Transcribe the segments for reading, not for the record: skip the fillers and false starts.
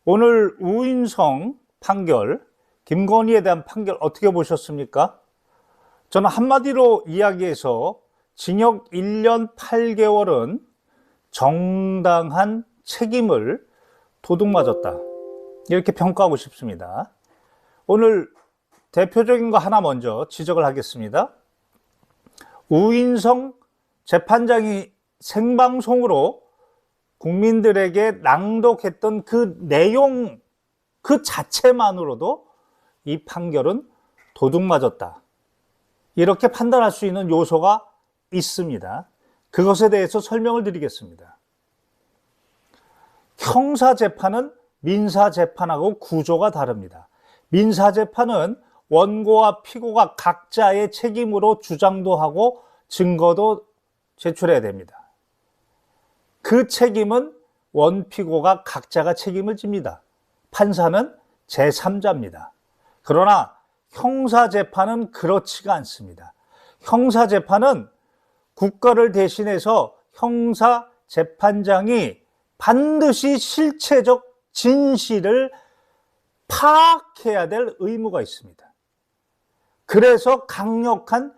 오늘 우인성 판결, 김건희에 대한 판결 어떻게 보셨습니까? 저는 한마디로 이야기해서 징역 1년 8개월은 정당한 책임을 도둑맞았다, 이렇게 평가하고 싶습니다. 오늘 대표적인 거 하나 먼저 지적을 하겠습니다. 우인성 재판장이 생방송으로 국민들에게 낭독했던 그 내용 그 자체만으로도 이 판결은 도둑맞았다, 이렇게 판단할 수 있는 요소가 있습니다. 그것에 대해서 설명을 드리겠습니다. 형사재판은 민사재판하고 구조가 다릅니다. 민사재판은 원고와 피고가 각자의 책임으로 주장도 하고 증거도 제출해야 됩니다. 그 책임은 원피고가 각자가 책임을 집니다. 판사는 제3자입니다. 그러나 형사재판은 그렇지가 않습니다. 형사재판은 국가를 대신해서 형사재판장이 반드시 실체적 진실을 파악해야 될 의무가 있습니다. 그래서 강력한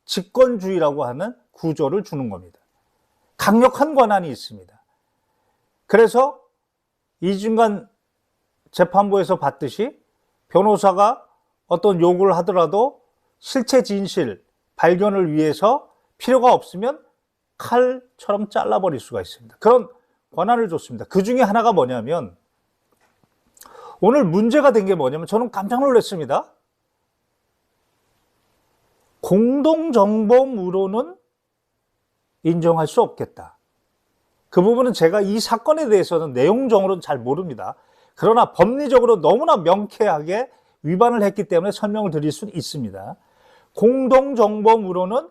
직권주의라고 하는 구조를 주는 겁니다. 강력한 권한이 있습니다. 그래서 이중간 재판부에서 봤듯이 변호사가 어떤 요구를 하더라도 실체 진실 발견을 위해서 필요가 없으면 칼처럼 잘라버릴 수가 있습니다. 그런 권한을 줬습니다. 그 중에 하나가 뭐냐면, 오늘 문제가 된 게 뭐냐면, 저는 깜짝 놀랐습니다. 공동정범으로는 인정할 수 없겠다. 그 부분은 제가 이 사건에 대해서는 내용적으로는 잘 모릅니다. 그러나 법리적으로 너무나 명쾌하게 위반을 했기 때문에 설명을 드릴 수 있습니다. 공동정범으로는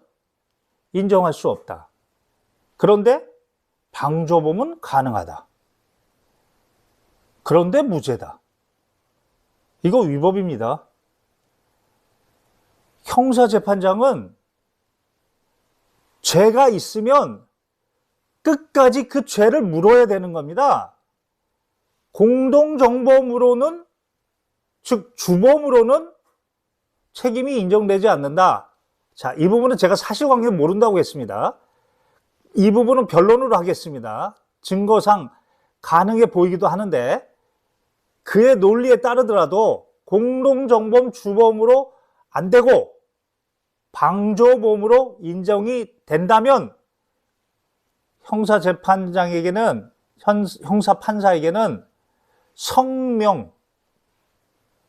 인정할 수 없다. 그런데 방조범은 가능하다. 그런데 무죄다. 이거 위법입니다. 형사재판장은 죄가 있으면 끝까지 그 죄를 물어야 되는 겁니다. 공동정범으로는, 즉 주범으로는 책임이 인정되지 않는다. 자, 이 부분은 제가 사실관계를 모른다고 했습니다. 이 부분은 변론으로 하겠습니다. 증거상 가능해 보이기도 하는데, 그의 논리에 따르더라도 공동정범 주범으로 안 되고 방조범으로 인정이 된다면 형사재판장에게는, 형사판사에게는 성명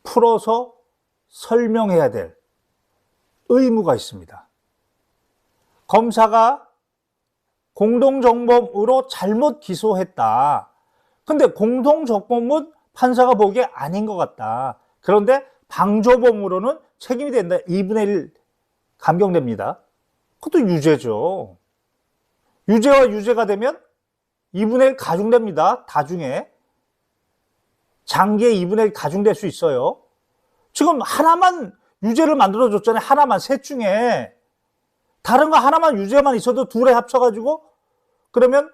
풀어서 설명해야 될 의무가 있습니다. 검사가 공동정범으로 잘못 기소했다. 근데 공동정범은 판사가 보기에 아닌 것 같다. 그런데 방조범으로는 책임이 된다. 2분의 1 감경됩니다. 그것도 유죄죠. 유죄와 유죄가 되면 2분의 1 가중됩니다. 다중에. 장기에 2분의 1 가중될 수 있어요. 지금 하나만 유죄를 만들어줬잖아요. 하나만, 셋 중에. 다른 거 하나만 유죄만 있어도 둘에 합쳐가지고 그러면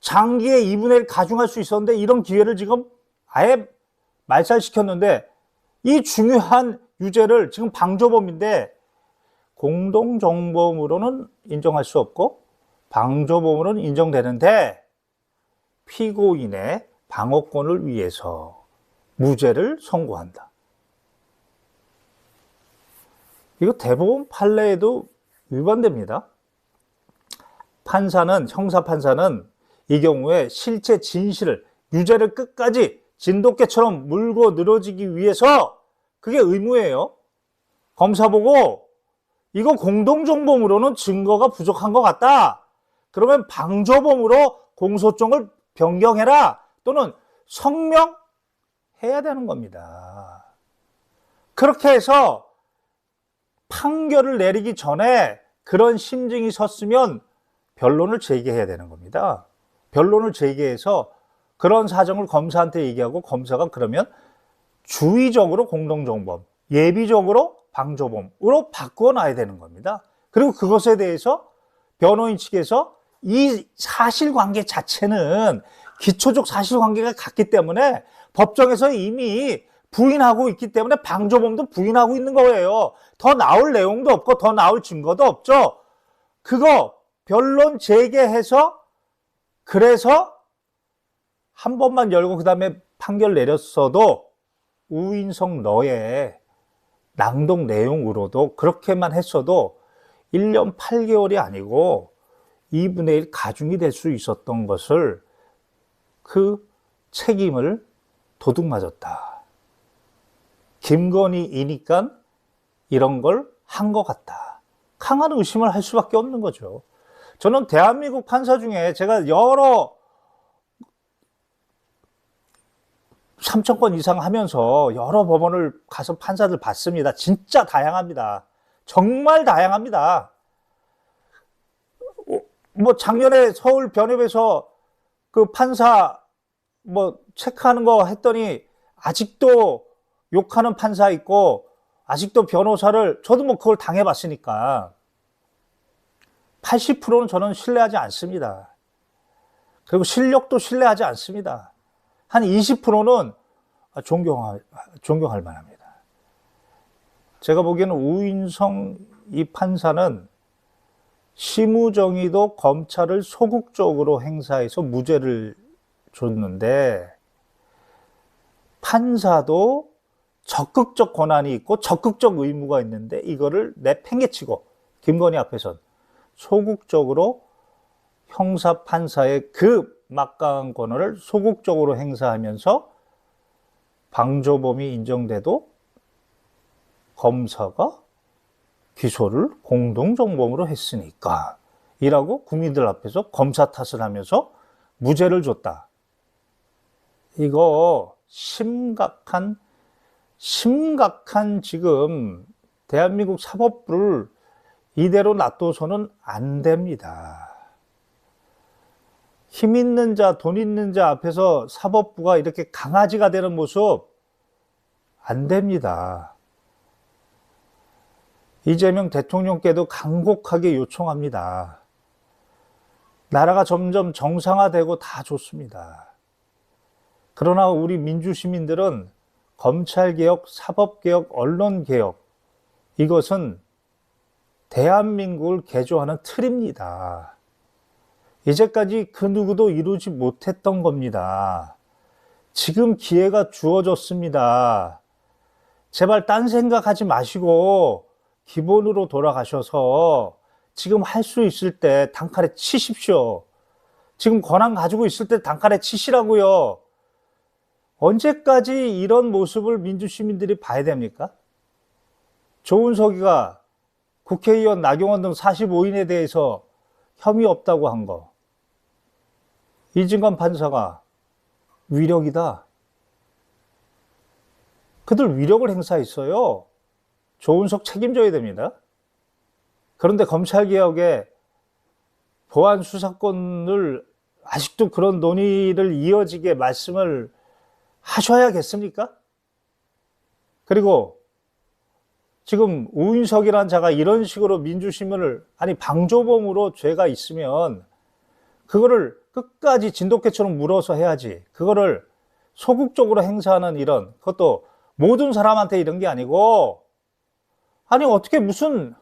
장기에 2분의 1 가중할 수 있었는데, 이런 기회를 지금 아예 말살시켰는데, 이 중요한 유죄를 지금 방조범인데 공동정범으로는 인정할 수 없고 방조범으로는 인정되는데, 피고인의 방어권을 위해서 무죄를 선고한다. 이거 대법원 판례에도 위반됩니다. 판사는, 형사판사는 이 경우에 실체 진실을, 유죄를 끝까지 진돗개처럼 물고 늘어지기 위해서, 그게 의무예요. 검사 보고 이거 공동정범으로는 증거가 부족한 것 같다. 그러면 방조범으로 공소장을 변경해라. 또는 성명해야 되는 겁니다. 그렇게 해서 판결을 내리기 전에 그런 심증이 섰으면 변론을 제기해야 되는 겁니다. 변론을 제기해서 그런 사정을 검사한테 얘기하고, 검사가 그러면 주의적으로 공동정범, 예비적으로 방조범으로 바꿔놔야 되는 겁니다. 그리고 그것에 대해서 변호인 측에서 이 사실관계 자체는 기초적 사실관계가 같기 때문에 법정에서 이미 부인하고 있기 때문에 방조범도 부인하고 있는 거예요. 더 나올 내용도 없고 더 나올 증거도 없죠. 그거 변론 재개해서 그래서 한 번만 열고 그 다음에 판결 내렸어도 우인성 너의 낭독 내용으로도 그렇게만 했어도 1년 8개월이 아니고 2분의 1 가중이 될 수 있었던 것을 그 책임을 도둑맞았다. 김건희이니까 이런 걸 한 것 같다. 강한 의심을 할 수밖에 없는 거죠. 저는 대한민국 판사 중에 제가 여러 3,000건 이상 하면서 여러 법원을 가서 판사들 봤습니다. 진짜 다양합니다. 정말 다양합니다. 뭐 작년에 서울 변협에서 그 판사 뭐 체크하는 거 했더니 아직도 욕하는 판사 있고 아직도 변호사를 저도 뭐 그걸 당해봤으니까 80%는 저는 신뢰하지 않습니다. 그리고 실력도 신뢰하지 않습니다. 한 20%는 존경할 만합니다. 제가 보기에는 우인성 이 판사는 심우정의도 검찰을 소극적으로 행사해서 무죄를 줬는데 판사도 적극적 권한이 있고 적극적 의무가 있는데 이거를 내팽개치고 김건희 앞에선 소극적으로 형사 판사의 그 막강한 권한을 소극적으로 행사하면서 방조범이 인정돼도 검사가 기소를 공동정범으로 했으니까 이라고 국민들 앞에서 검사 탓을 하면서 무죄를 줬다. 이거 심각한 지금 대한민국 사법부를 이대로 놔둬서는 안 됩니다. 힘 있는 자, 돈 있는 자 앞에서 사법부가 이렇게 강아지가 되는 모습 안 됩니다. 이재명 대통령께도 간곡하게 요청합니다. 나라가 점점 정상화되고 다 좋습니다. 그러나 우리 민주시민들은 검찰개혁, 사법개혁, 언론개혁 이것은 대한민국을 개조하는 틀입니다. 이제까지 그 누구도 이루지 못했던 겁니다. 지금 기회가 주어졌습니다. 제발 딴 생각하지 마시고 기본으로 돌아가셔서 지금 할 수 있을 때 단칼에 치십시오. 지금 권한 가지고 있을 때 단칼에 치시라고요. 언제까지 이런 모습을 민주시민들이 봐야 됩니까? 조은석이가 국회의원 나경원 등 45인에 대해서 혐의 없다고 한 거. 이진관 판사가 위력이다. 그들 위력을 행사했어요. 조은석 책임져야 됩니다. 그런데 검찰개혁에 보안 수사권을 아직도 그런 논의를 이어지게 말씀을 하셔야겠습니까? 그리고 지금 우인석이라는 자가 이런 식으로 민주시민을 방조범으로 죄가 있으면 그거를 끝까지 진돗개처럼 물어서 해야지. 그거를 소극적으로 행사하는 이런 그것도 모든 사람한테 이런 게 아니고 어떻게 무슨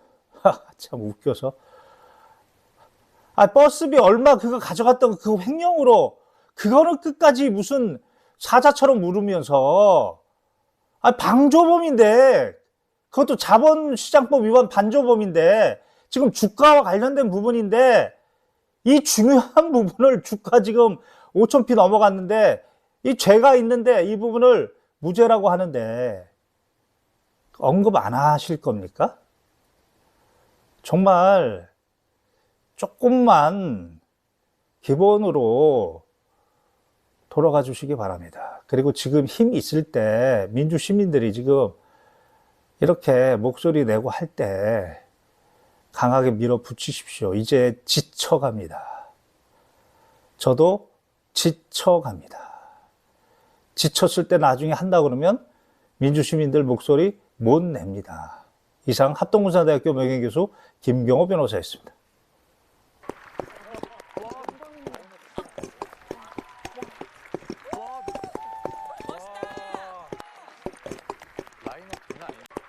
참 웃겨서 버스비 얼마 그거 가져갔던 그 횡령으로 그거는 끝까지 무슨 사자처럼 물으면서 방조범인데 그것도 자본시장법 위반 반조범인데 지금 주가와 관련된 부분인데 이 중요한 부분을 주가 지금 5,000피 넘어갔는데 이 죄가 있는데 이 부분을 무죄라고 하는데 언급 안 하실 겁니까? 정말 조금만 기본으로 돌아가 주시기 바랍니다. 그리고 지금 힘 있을 때 민주 시민들이 지금 이렇게 목소리 내고 할 때 강하게 밀어붙이십시오. 이제 지쳐갑니다. 저도 지쳐갑니다. 지쳤을 때 나중에 한다 그러면 민주시민들 목소리 못 냅니다. 이상 합동군사대학교 명예교수 김경호 변호사였습니다. 라인업 장난 아니에요.